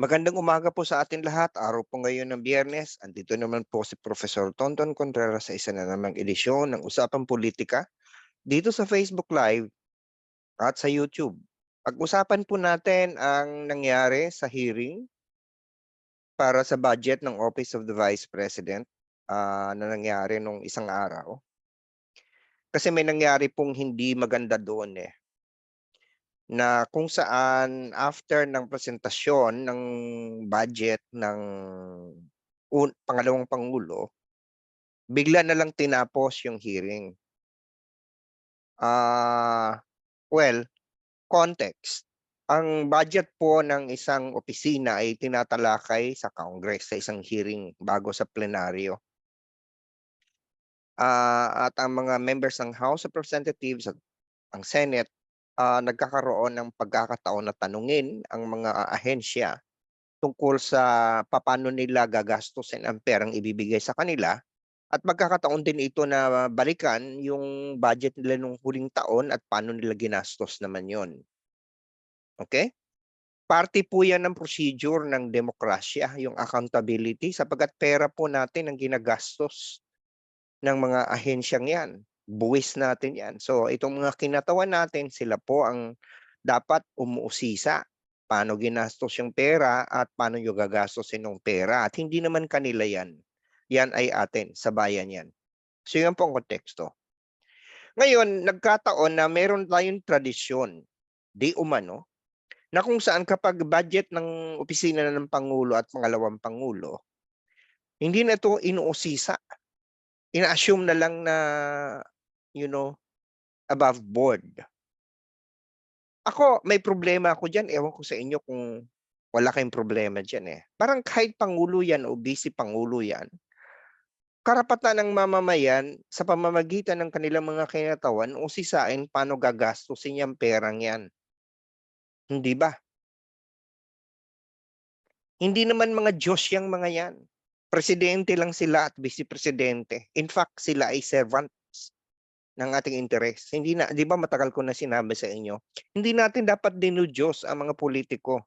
Magandang umaga po sa atin lahat. Araw po ngayon ng Biyernes. Andito naman po si Professor Tonton Contreras sa isa na namang edisyon ng Usapang Politika dito sa Facebook Live at sa YouTube. Pag-usapan po natin ang nangyari sa hearing para sa budget ng Office of the Vice President na nangyari nung isang araw. Kasi may nangyari pong hindi maganda doon na kung saan after ng presentasyon ng budget ng pangalawang pangulo, bigla na lang tinapos yung hearing. Ah, well, context. Ang budget po ng isang opisina ay tinatalakay sa Congress sa isang hearing bago sa plenaryo. At ang mga members ng House of Representatives at ang Senate nagkakaroon ng pagkakataon na tanungin ang mga ahensya tungkol sa papaano nila gagastusin ang perang ibibigay sa kanila. At magkakataon din ito na balikan yung budget nila nung huling taon at paano nila ginastos naman yon. Okay? Parte po yan ng procedure ng demokrasya, yung accountability, sapagkat pera po natin ang ginagastos ng mga ahensyang yan. Buwis natin yan. So itong mga kinatawan natin, sila po ang dapat umuusisa. Paano ginastos yung pera at paano yung gagastosin ng pera. At hindi naman kanila yan. Yan ay atin, sa bayan yan. So yan po ang konteksto. Ngayon, nagkataon na meron tayong tradisyon, di umano, na kung saan kapag budget ng opisina ng Pangulo at pangalawang Pangulo, hindi na ito inuusisa. Ina-assume na lang na, you know, above board. Ako, may problema ako dyan. Ewan ko sa inyo kung wala kayong problema dyan Parang kahit Pangulo yan o Vice Pangulo yan, karapatan ng mamamayan sa pamamagitan ng kanilang mga kinatawan o sisain paano gagastusin yung perang yan. Hindi ba? Hindi naman mga Diyos yang mga yan. Presidente lang sila at vice-presidente. In fact, sila ay servants ng ating interes. Hindi na, di ba matagal ko na sinabi sa inyo, hindi natin dapat dinudiyos ang mga politiko.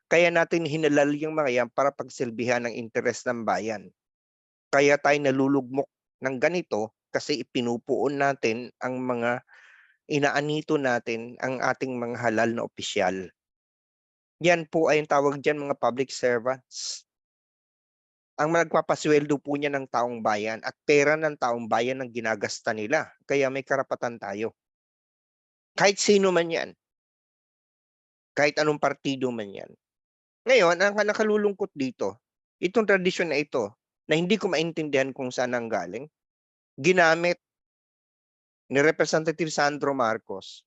Kaya natin hinalal yung mga yan para pagsilbihan ng interes ng bayan. Kaya tayo nalulugmok ng ganito kasi ipinupuon natin ang mga inaanito natin ang ating mga halal na opisyal. Yan po ay ang tawag dyan mga public servants. Ang nagpapasweldo po niya ng taong bayan at pera ng taong bayan ang ginagasta nila. Kaya may karapatan tayo. Kahit sino man yan. Kahit anong partido man yan. Ngayon, ang nakalulungkot dito, itong tradisyon na ito, na hindi ko maintindihan kung saan ang galing, ginamit ni Representative Sandro Marcos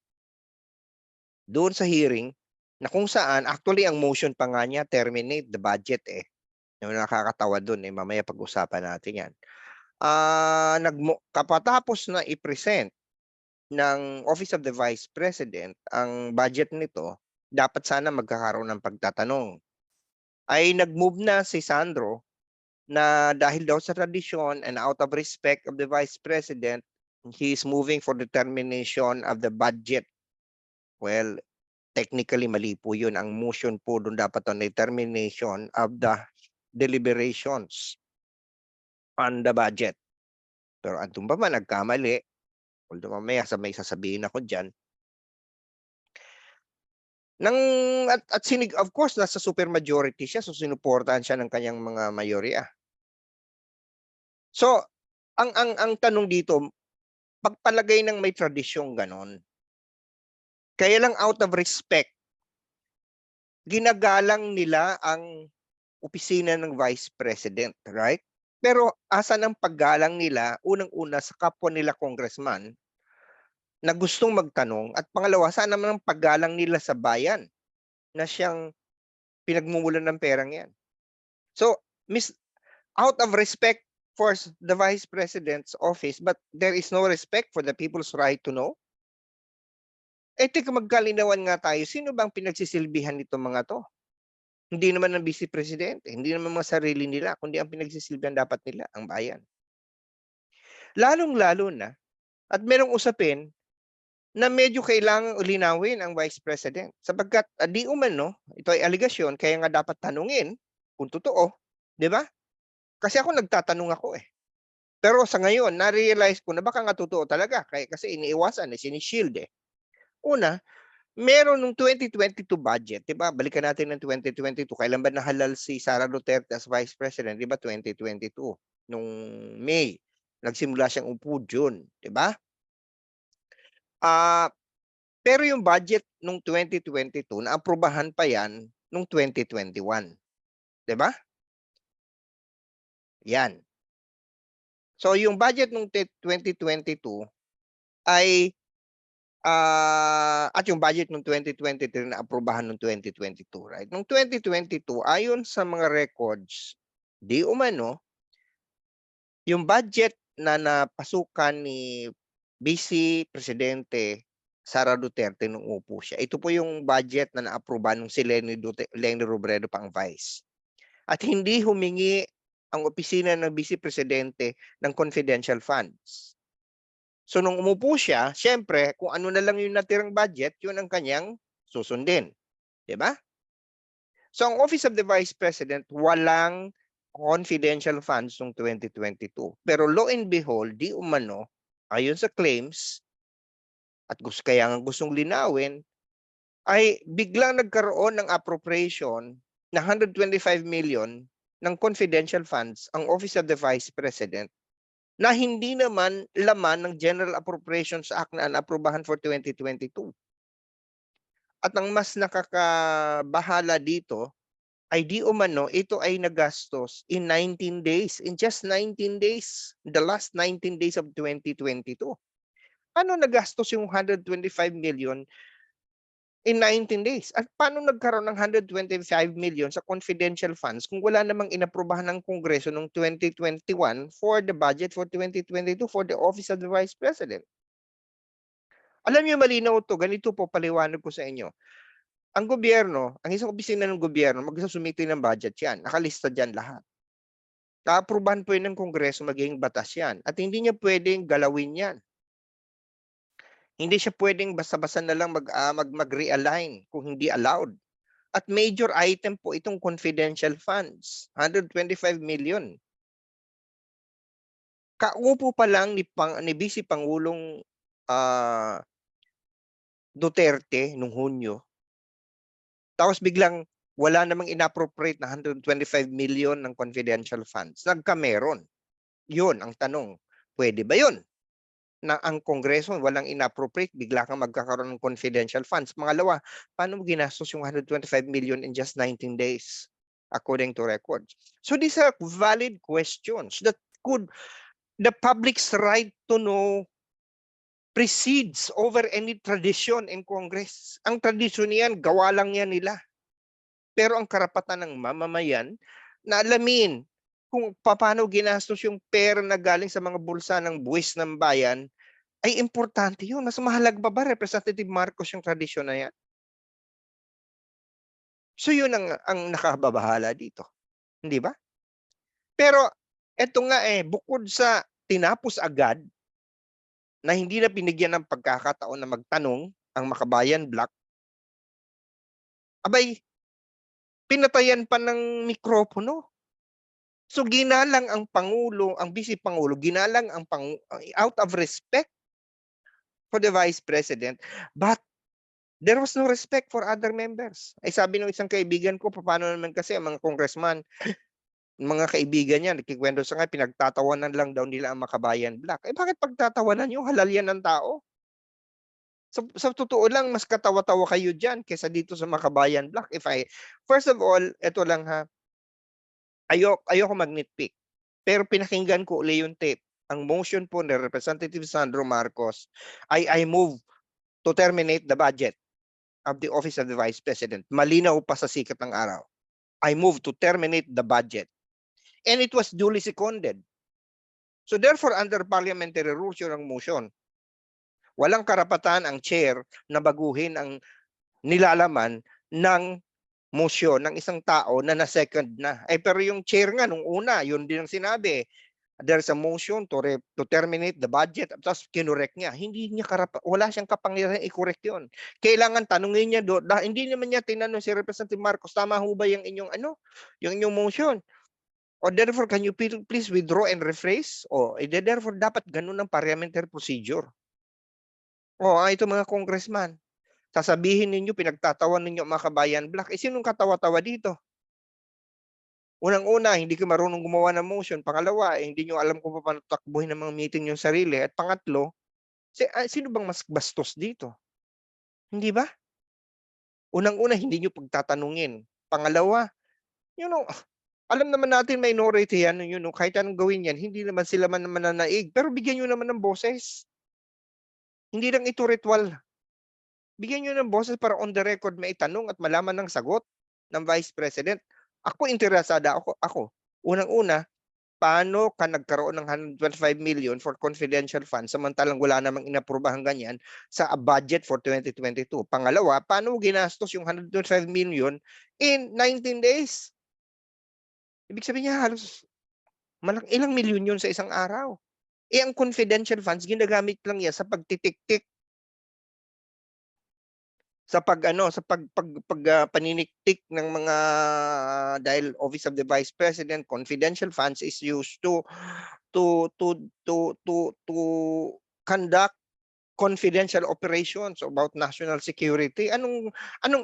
doon sa hearing na kung saan, actually ang motion pa nga niya, terminate the budget Yung nakakatawa doon mamaya pag-usapan natin yan. Kapatapos na i-present ng Office of the Vice President ang budget nito, dapat sana magkakaroon ng pagtatanong. Ay nag-move na si Sandro na dahil daw sa tradisyon and out of respect of the Vice President, he is moving for the termination of the budget. Well, technically mali po yun. Ang motion po doon dapat on the termination of the deliberations on the budget. Pero andun pa man, nagkamali. Although mamaya may sasabihin ako dyan. Of course, nasa supermajority siya, so sinuportahan siya ng kanyang mga mayorya. So, ang tanong dito, pagpalagay ng may tradisyong ganon, kaya lang out of respect, ginagalang nila ang opisina ng Vice President, right? Pero asan ang paggalang nila, unang-una sa kapwa nila congressman, na gustong magtanong, at pangalawa, saan naman ang paggalang nila sa bayan na siyang pinagmumulan ng perang yan. So, out of respect for the Vice President's office, but there is no respect for the people's right to know? Teka, magkalinawan nga tayo. Sino bang pinagsisilbihan nito mga to? Hindi naman ng Vice Presidente, hindi naman mga sarili nila, kundi ang pinagsisilbihan dapat nila, ang bayan. Lalong-lalo na, at merong usapin na medyo kailangang linawin ang Vice President sapagkat di umano, ito ay aligasyon kaya nga dapat tanungin kung totoo, 'di ba? Kasi ako nagtatanong ako eh. Pero sa ngayon, na-realize ko na baka nga totoo talaga kasi iniiwasan, sini-shield eh. Una, meron nung 2022 budget, 'di ba? Balikan natin ng 2022. Kailan ba nahalal si Sara Duterte as Vice President? 'Di ba 2022 nung May. Nagsimula siyang upo June, 'di ba? Pero yung budget nung 2022 naaprubahan pa 'yan nung 2021, 'di ba? Yan. So yung budget nung 2022 ay at yung budget nung 2023 na aprubahan nung 2022, right? Nung 2022 ayon sa mga records, di umano yung budget na napasukan ni Vice Presidente Sara Duterte nung upo siya. Ito po yung budget na naaprubahan nung si Leni Robredo pang vice. At hindi humingi ang opisina ng Vice Presidente ng confidential funds. So nung umupo siya, syempre, kung ano na lang yung natirang budget, yun ang kanyang susundin. 'Di ba? So ang Office of the Vice President, walang confidential funds noong 2022. Pero lo and behold, di umano, ayon sa claims, at kaya nga gustong linawin, ay biglang nagkaroon ng appropriation na 125 million ng confidential funds ang Office of the Vice President na hindi naman laman ng General Appropriations Act na inaprubahan for 2022. At ang mas nakakabahala dito ay di umano ito ay nagastos in 19 days, in just 19 days, the last 19 days of 2022. Ano nagastos yung 125 million in 19 days? At paano nagkaroon ng 125 million sa confidential funds kung wala namang inaprubahan ng Kongreso noong 2021 for the budget for 2022 for the Office of the Vice President? Alam niyo malinaw to, ganito po paliwanag ko sa inyo. Ang gobyerno, ang isang opisina ng gobyerno, magsusumite ng budget yan. Nakalista dyan lahat. Kaaprubahan po yun ng Kongreso, magiging batas yan. At hindi niya pwedeng galawin yan. Hindi siya pwedeng basta-basta na lang mag-realign kung hindi allowed. At major item po itong confidential funds, 125 million. Kaupo pa lang ni Vice Pangulong Duterte nung Hunyo. Tapos biglang wala namang inappropriate na 125 million ng confidential funds. Nagkameron. Yun ang tanong. Pwede ba yun? Na ang Kongreso walang inappropriate, bigla kang magkakaroon ng confidential funds. Pangalawa, paano mo ginastos yung 125 million in just 19 days? According to records. So these are valid questions that could, the public's right to know precedes over any tradition in Congress. Ang tradisyon niyan, gawa lang yan nila. Pero ang karapatan ng mamamayan na alamin kung paano ginastos yung pera na galing sa mga bulsa ng buwis ng bayan, ay importante yun. Mas mahalaga pa ba, Representative Marcos, yung tradisyon na yan? So yun ang nakababahala dito. Hindi ba? Pero eto nga bukod sa tinapos agad, na hindi na binigyan ng pagkakataon na magtanong ang Makabayan Block, abay, pinatayan pa ng mikropono. So ginalang ang Pangulo, ang Vice Pangulo, ginalang ang out of respect for the Vice President, but there was no respect for other members. Ay sabi ng isang kaibigan ko, paano naman kasi ang mga congressman, mga kaibigan niya, nagkikwento sa nga, pinagtatawanan lang daw nila ang Makabayan Block. Eh bakit pagtatawanan nyo? Halal yan ng tao. Sa totoo lang, mas katawa-tawa kayo dyan kesa dito sa Makabayan Block. First of all, ito lang ha, ayoko mag-nitpick. Pero pinakinggan ko uli yung tape. Ang motion po ni Representative Sandro Marcos ay I move to terminate the budget of the Office of the Vice President. Malinaw pa sa sikat ng araw. I move to terminate the budget. And it was duly seconded. So therefore, under parliamentary rules yun ang motion. Walang karapatan ang chair na baguhin ang nilalaman ng motion ng isang tao na na-second na. Pero yung chair nga nung una, yun din ang sinabi. There's a motion to terminate the budget tapos kinorek niya. Hindi niya wala siyang kapangyarihan i-correct 'yun. Kailangan tanungin niya hindi naman niya tinanong si Representative Marcos, tama ho ba yung inyong yung inyong motion? O therefore, can you please withdraw and rephrase? O therefore, dapat ganun ang parliamentary procedure. O ito mga congressman, sasabihin ninyo, pinagtatawan ninyo mga kabayan black, sinong katawa-tawa dito? Unang-una, hindi ka marunong gumawa ng motion. Pangalawa, hindi nyo alam kung paano takbuhin ng mga meeting yung sarili. At pangatlo, sino bang mas bastos dito? Hindi ba? Unang-una, hindi nyo pagtatanungin. Pangalawa, alam naman natin minority yan, kahit anong gawin yan, hindi naman sila mananaig. Pero bigyan nyo naman ng boses. Hindi lang ito ritual. Bigyan nyo ng boses para on the record may itanong at malaman ng sagot ng Vice President. Ako interesada ako. Unang-una, paano ka nagkaroon ng 125 million for confidential funds samantalang wala namang inaprubahan ganyan sa budget for 2022? Pangalawa, paano ginastos yung 125 million in 19 days? Ibig sabihin niya halos ilang milyon yun sa isang araw. Ang confidential funds, ginagamit lang yan sa pagtitik-tik, sa paniniktik ng mga, dahil Office of the Vice President, confidential funds is used to conduct confidential operations about national security. Anong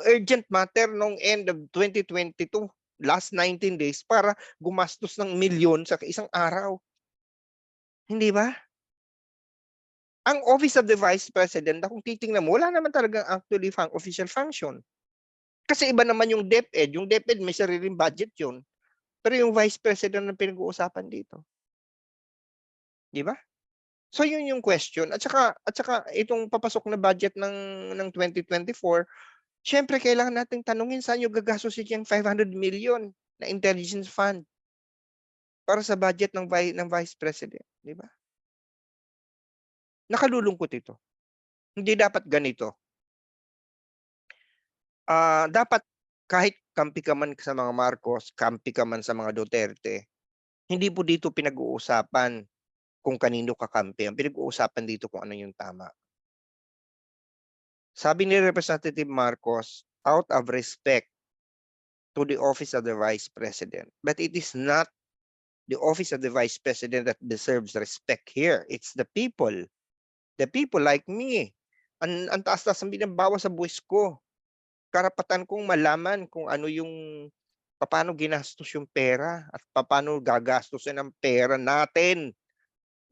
urgent matter nung end of 2022, last 19 days, para gumastos ng milyon sa isang araw? Hindi ba? Ang Office of the Vice President, kung titingnan mo, wala naman talagang actually official function. Kasi iba naman yung DepEd. Yung DepEd may sariling budget yun. Pero yung Vice President ang pinag-uusapan dito. Di ba? So yun yung question. At saka itong papasok na budget ng 2024, syempre kailangan nating tanungin saan yung gagastusin yung 500 million na intelligence fund para sa budget ng Vice President. Di ba? Nakalulungkot ito. Hindi dapat ganito. Dapat kahit kampi ka man sa mga Marcos, kampi ka man sa mga Duterte, hindi po dito pinag-uusapan kung kanino kakampi. Ang pinag-uusapan dito kung ano yung tama. Sabi ni Representative Marcos, out of respect to the Office of the Vice President. But it is not the Office of the Vice President that deserves respect here. It's the people. The people like me. Ang taas-taas ang binabawas sa buwis ko. Karapatan kong malaman kung ano yung paano ginastos yung pera at paano gagastusin ang pera natin.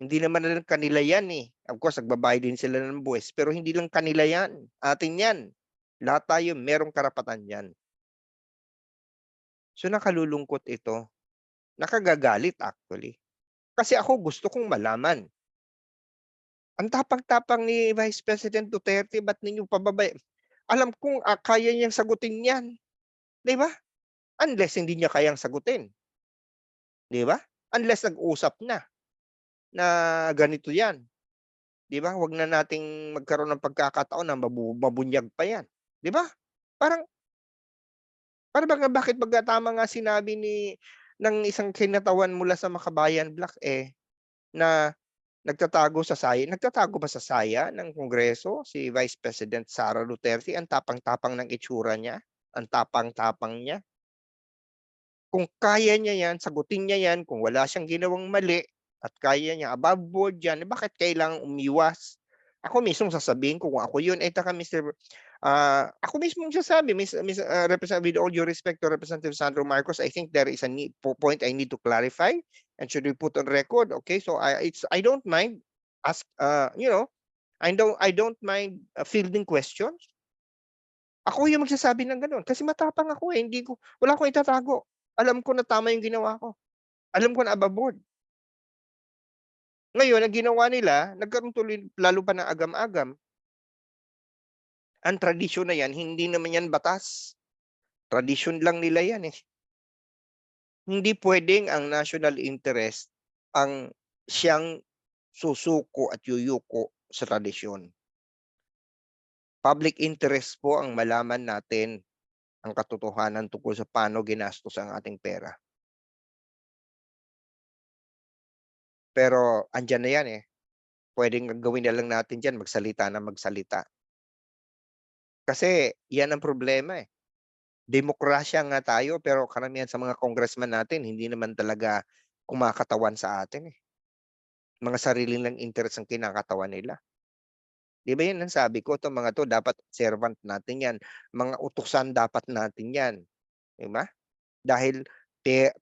Hindi naman lang kanila yan eh. Of course, nagbabayad din sila ng buwis, pero hindi lang kanila yan. Atin yan. Lahat tayo merong karapatan yan. So nakalulungkot ito. Nakagagalit actually. Kasi ako gusto kong malaman. Ang tapang-tapang ni Vice President Duterte, ba't ninyo pababay? Alam kong kaya niyang sagutin yan. Di ba? Unless hindi niya kayang sagutin. Di ba? Unless nag-usap na ganito yan. Di ba? Huwag na nating magkaroon ng pagkakataon na mabunyag pa yan. Di ba? Parang bakit tama nga sinabi ng isang kinatawan mula sa Makabayan Black na nagtatago sa saya. Nagtatago ba sa saya ng Kongreso si Vice President Sara Duterte? Ang tapang-tapang ng itsura niya, ang tapang-tapang niya. Kung kaya niya yan, sagutin niya yan, kung wala siyang ginawang mali at kaya niya above board yan, bakit kailangang umiwas? Ako mismo sasabihin ko kung ako yun, taka Mr. Ako mismo sasabi, Representative, with all due respect to Representative Sandro Marcos, I think there is a point I need to clarify and should be put on record. Okay, so I don't mind I don't mind fielding questions. Ako yung magsasabi ng ganun kasi matapang ako wala akong itatago. Alam ko na tama yung ginawa ko. Alam ko na above board. Ngayon, ang ginawa nila, nagkaroon tuloy lalo pa ng agam-agam. Ang tradisyon na yan, hindi naman yan batas. Tradisyon lang nila yan eh. Hindi pwedeng ang national interest ang siyang susuko at yuyuko sa tradisyon. Public interest po ang malaman natin ang katotohanan tungkol sa paano ginastos ang ating pera. Pero andiyan na 'yan, eh. Puwedeng gawin na lang natin diyan magsalita ng magsalita. Kasi 'yan ang problema, eh. Demokrasya nga tayo pero karamihan sa mga congressman natin hindi naman talaga kumakatawan sa atin, eh. Mga sarili nilang interes ang kinakatawan nila. 'Di ba 'yan ang sabi ko, 'tong mga 'to dapat servant natin 'yan, mga utusan dapat natin 'yan, 'di ba? Dahil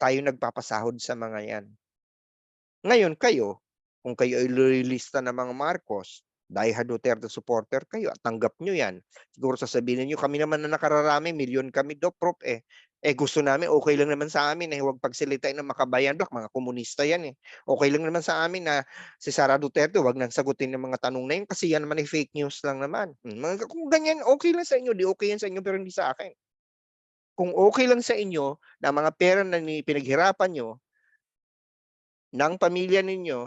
tayo nagpapasahod sa mga 'yan. Ngayon kayo, kung kayo ay loyalista ng mga Marcos, die-hard Duterte supporter kayo at tanggap niyo 'yan. Siguro sasabihin niyo, "Kami naman na nakararami, milyon kami do Prof, eh. Eh, gusto namin okey lang naman sa amin, eh, huwag pagsalitain ng Makabayan Block, mga komunista 'yan, eh. Okey lang naman sa amin na si Sara Duterte huwag nang sagutin yung mga tanong na 'yun kasi 'yan naman ay fake news lang naman." Mga kung ganyan, okey lang sa inyo, 'di okey 'yan sa inyo pero hindi sa akin. Kung okey lang sa inyo na mga pera na pinaghirapan niyo ng pamilya ninyo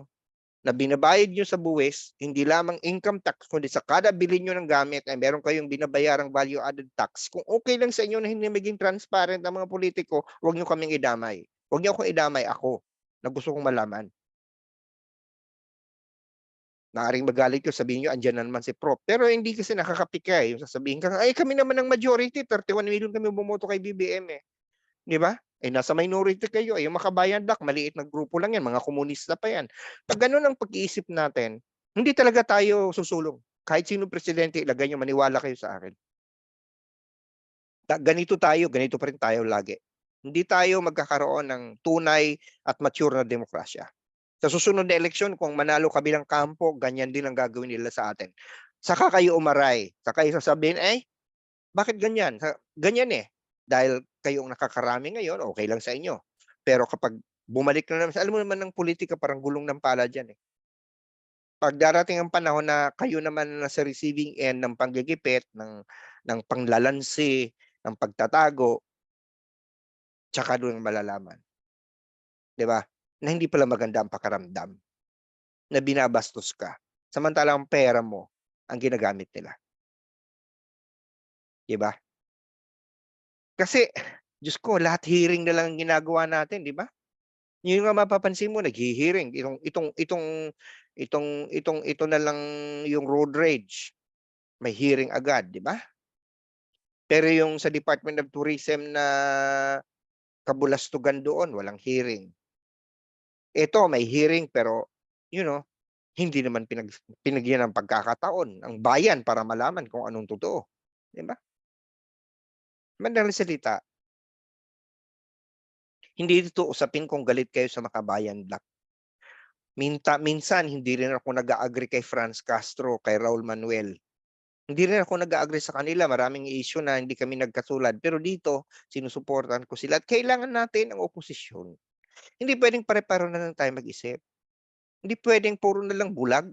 na binabayad niyo sa buwis, hindi lamang income tax kundi sa kada bili niyo ng gamit ay meron kayong binabayarang value added tax. Kung okey lang sa inyo na hindi maging transparent ang mga politiko, huwag niyo kaming idamay. Huwag niyo akong idamay, ako, na gusto kong malaman. Maaaring magalit kayo, sabihin niyo andiyan na naman si Prof. Pero hindi kasi nakakapika, eh, yung sasabihin kang, "Ay kami naman ang majority, 31 million kami bumoto kay BBM, eh." 'Di ba? Eh, nasa minority kayo, eh, yung Makabayan-Black maliit na grupo lang 'yan, mga komunista pa 'yan. 'Pag gano'n ang pag-iisip natin, hindi talaga tayo susulong. Kahit sinong presidente ilagay niyo, maniwala kayo sa akin. Ganito tayo, ganito pa rin tayo lagi. Hindi tayo magkakaroon ng tunay at mature na demokrasya. Sa susunod na eleksyon kung manalo kabilang kampo, ganyan din ang gagawin nila sa atin. Saka kayo umaray, saka kayo sasabihin, "Ay, bakit ganyan?" Ganyan, eh, dahil kayong nakakarami ngayon, okey lang sa inyo. Pero kapag bumalik na naman alam mo naman ang pulitika parang gulong ng palad yan, eh. 'Pag darating ang panahon na kayo naman ang nasa receiving end ng panggigipit, ng panglalansi, ng pagtatago, tsaka dun malalaman, 'di ba, na hindi pala maganda ang pakiramdam, na binabastos ka, samantalang ang pera mo ang ginagamit nila, 'di ba? Kasi Diyos ko, lahat hearing na lang ang ginagawa natin, 'di ba? Yun nga mapapansin mo naghi-hearing ito na lang yung road rage, may hearing agad, 'di ba? Pero yung sa Department of Tourism na kabulastugan doon walang hearing. Ito may hearing pero you know, hindi naman pinagyan ng pagkakataon ang bayan para malaman kung anong totoo, 'di ba? Madaling salita, hindi ito usapin kung galit kayo sa Makabayan Black. Minsan hindi rin ako nag-a-agree kay Franz Castro, kay Raul Manuel. Hindi rin ako nag-a-agree sa kanila, maraming issue na hindi kami nagkasulad. Pero dito, sinusuportahan ko sila at kailangan natin ang oposisyon. Hindi puwedeng pare-pareho na lang tayo mag-isip. Hindi puwedeng puro na lang bulag.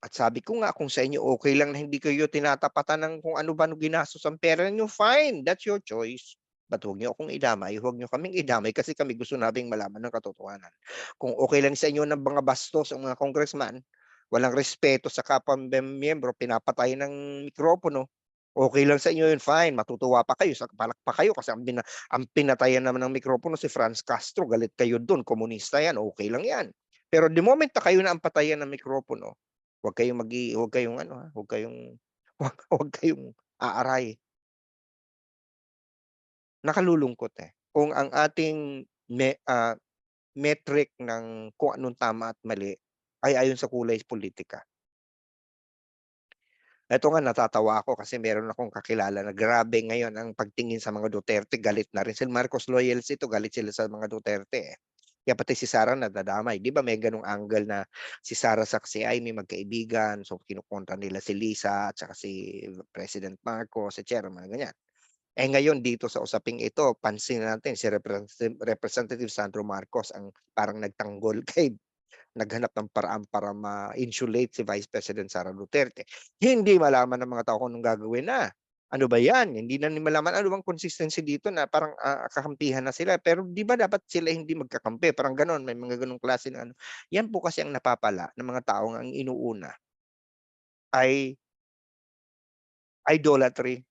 At sabi ko nga kung sa inyo okey lang na hindi kayo tinatapatan ng kung ano ba ginastos ang pera niyo, fine, that's your choice. But huwag niyo akong idamay, huwag niyo kaming idamay kasi kami gusto naming malaman ng katotohanan. Kung okey lang sa inyo ng mga bastos ang mga congressman, walang respeto sa kapwa miyembro, pinapatay ng mikropono, okey lang sa inyo yun, fine, matutuwa pa kayo, palakpak kayo kasi ang pinatayan naman ng mikropono si Franz Castro, galit kayo dun, komunista yan, okey lang yan. Pero the moment na kayo na ang patayan ng mikropono, huwag kayong ano, huwag kayong huwag kayong aaray. Nakalulungkot, eh. Kung ang ating metric ng kung anong tama at mali ay ayon sa kulay pulitika. Eto nga natatawa ako kasi meron akong kakilala na grabe ngayon ang pagtingin sa mga Duterte, galit na rin sila Marcos loyals ito, galit sila sa mga Duterte, eh. Kaya pati si Sara nadadamay. 'Di ba may gano'ng angle na si Sara saka si Amy magkaibigan, so kinukontra nila si Lisa at saka si President Marcos, mga ganyan. Eh, ngayon dito sa usaping ito pansin natin si Representative Sandro Marcos ang parang nagtanggol kay naghanap ng paraan para ma-insulate si Vice President Sara Duterte. Hindi malaman ng mga tao kung anong gagawin na. Ano ba 'yan? Hindi na malaman ano bang consistency dito na parang, kakampihan na sila. Pero 'di ba dapat sila hindi magkakampi, parang gano'n, may mga gano'ng klase ng ano. 'Yan po kasi ang napapala ng mga taong ang inuuna ay idolatry.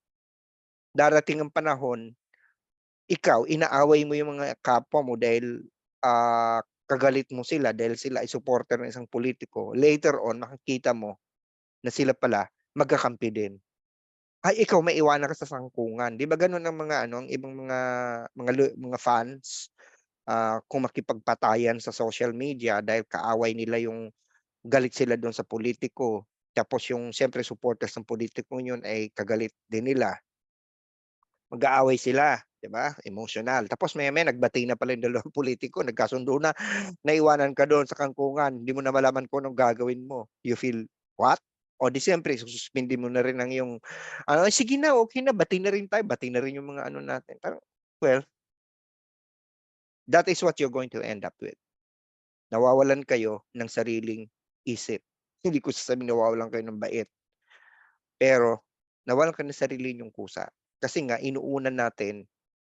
Darating ang panahon, ikaw inaaway mo yung mga kapwa mo dahil kagalit mo sila dahil sila ay supporter ng isang politiko, later on makikita mo na sila pala magkakampi din. Ay, ikaw maiwanan ka sa sangkungan, 'di ba gano'n ang mga ano, ang ibang mga fans, kung makipagpatayan sa social media dahil kaaway nila yung galit sila do'n sa politiko, tapos yung siyempre supporters ng pulitikong yun ay kagalit din nila, mag-aaway sila, 'di ba, emosyonal. Tapos maya-maya nagbati na pala yung dalawang pulitiko, nagkasundo na, naiwanan ka do'n sa kangkungan, hindi mo na malaman kung anong gagawin mo. You feel, what? O di siyempre sususpindi mo na rin ang iyong ano, "Sige na, okey na, bati na rin tayo." Bati na rin yung mga ano natin, parang, well, that is what you're going to end up with. Nawawalan kayo ng sariling isip. Hindi ko sasabing nawawalan kayo ng bait, pero nawalan ka ng sarili niyong kusa. Kasi nga inuuna natin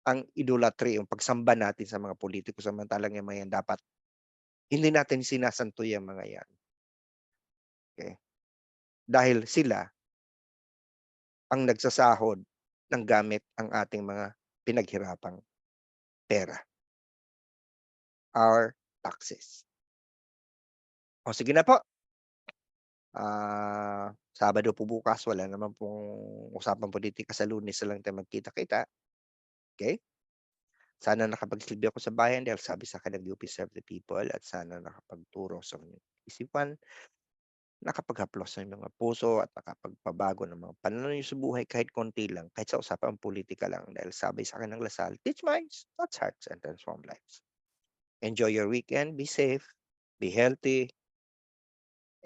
ang idolatry, yung pagsamba natin sa mga politiko, samantalang yang mga yan dapat hindi natin sinasanto yang mga yan, okey? Dahil sila ang nagsasahod ng gamit ang ating mga pinaghirapang pera, our taxes. O sige na po, Sabado po bukas, wala naman pong usapang pulitika, sa Lunes na lang tayo magkita-kita, okey? Sana nakapagsilbi ako sa bayan dahil sabi sa'kin ng UP Serve the People, at sana nakapagturo sa inyong isipan, nakapaghaplos sa inyong mga puso at nakapagpabago ng mga pananaw niyo sa buhay kahit konti lang, kahit sa usapang pulitika lang, dahil sabi sa'kin ng Lasal, "Teach minds, touch hearts, and transform lives." Enjoy your weekend, be safe, be healthy,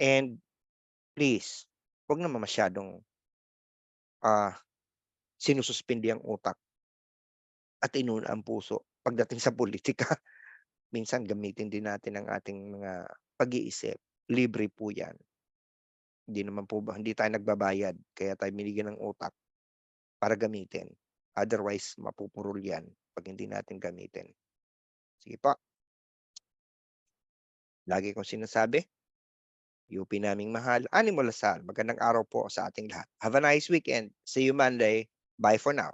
and please, 'wag naman masyadong, ah, sinususpindi ang utak at inuna ang puso pagdating sa pulitika. Minsan gamitin din natin ang ating mga pag-iisip, libre po 'yan. Hindi tayo nagbabayad kaya tayo binigyan ng utak para gamitin. Otherwise mapupurol 'yan 'pag hindi natin gamitin. Sige po, lagi kong sinasabi, UP naming mahal, Animo Lasal. Magandang araw po sa ating lahat. Have a nice weekend. See you Monday. Bye for now.